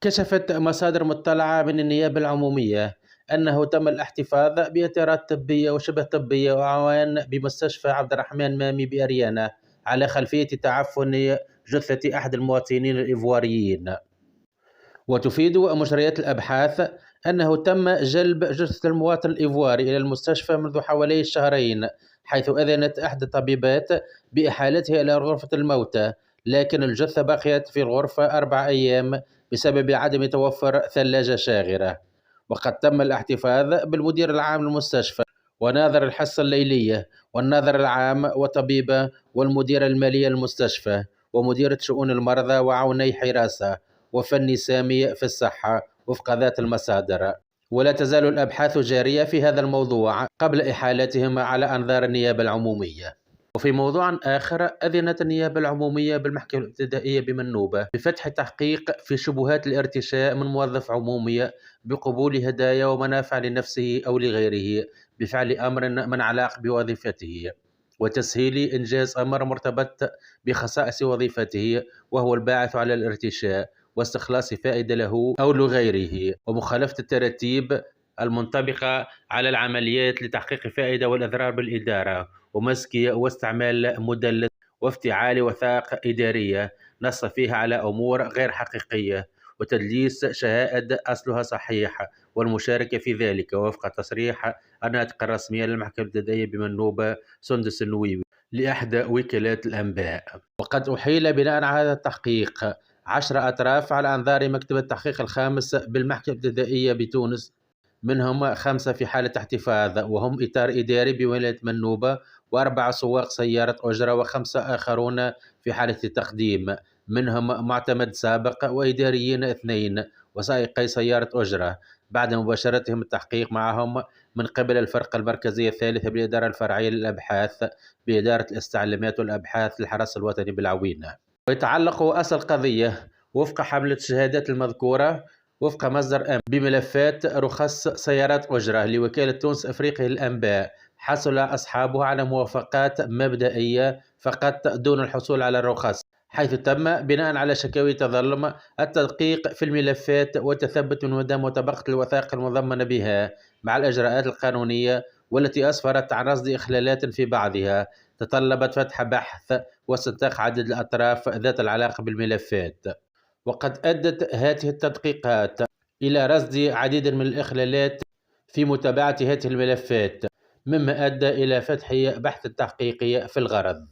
كشفت مصادر مطلعة من النيابة العمومية أنه تم الاحتفاظ بإطارات طبية وشبه طبية وأعوان بمستشفى عبد الرحمن مامي بأريانا على خلفية تعفن جثة أحد المواطنين الإيفواريين. وتفيد مجريات الأبحاث أنه تم جلب جثة المواطن الإيفواري إلى المستشفى منذ حوالي شهرين، حيث أذنت إحدى الطبيبات بإحالتها إلى غرفة الموتى، لكن الجثة بقيت في الغرفة 4 أيام بسبب عدم توفر ثلاجة شاغرة. وقد تم الاحتفاظ بالمدير العام للمستشفى وناظر الحصة الليلية والناظر العام وطبيبة والمدير المالي للمستشفى ومديرة شؤون المرضى وعوني حراسة وفني سامي في الصحة وفق ذات المصادر. ولا تزال الأبحاث جارية في هذا الموضوع قبل إحالتهم على أنظار النيابة العمومية. وفي موضوع آخر، أذنت النيابة العمومية بالمحكمة الابتدائية بمنوبة بفتح تحقيق في شبهات الارتشاء من موظف عمومي بقبول هدايا ومنافع لنفسه أو لغيره بفعل أمر من علاق بوظيفته، وتسهيل إنجاز أمر مرتبط بخصائص وظيفته وهو الباعث على الارتشاء واستخلاص فائدة له أو لغيره، ومخالفة التراتيب المنطبقة على العمليات لتحقيق فائدة والإضرار بالإدارة ومسك واستعمال مدلس وافتعال وثائق إدارية نص فيها على أمور غير حقيقية وتدليس شهائد أصلها صحيح والمشاركة في ذلك وفق تصريح الناطق الرسمية للمحكمة الابتدائية بمنوبة سندس النويوي لإحدى وكالات الأنباء. وقد أحيل بناء على هذا التحقيق 10 أطراف على أنظار مكتب التحقيق الخامس بالمحكمة الابتدائية بتونس، منهم 5 في حالة احتفاظ وهم إطار إداري بولاية منوبة و4 سواق سيارة أجرة و5 آخرون في حالة تقديم، منهم معتمد سابق وإداريين 2 وسائقي سيارة أجرة، بعد مباشرتهم التحقيق معهم من قبل الفرقة المركزية الثالثة بالإدارة الفرعية للأبحاث بإدارة الاستعلامات والأبحاث للحرس الوطني بالعوينة. ويتعلق أصل القضية وفق حملة الشهادات المذكورة وفق مصدر أم بملفات رخص سيارات أجرة لوكالة تونس أفريقيا للأنباء حصل أصحابها على موافقات مبدئية فقط دون الحصول على الرخص، حيث تم بناء على شكاوي تظلم التدقيق في الملفات وتثبت من مدى مطابقة الوثائق المضمنة بها مع الإجراءات القانونية، والتي أسفرت عن رصد إخلالات في بعضها تطلبت فتح بحث واستنطاق عدد الأطراف ذات العلاقة بالملفات. وقد أدت هذه التدقيقات إلى رصد عديد من الإخلالات في متابعة هذه الملفات، مما أدى إلى فتح بحث تحقيقي في الغرض.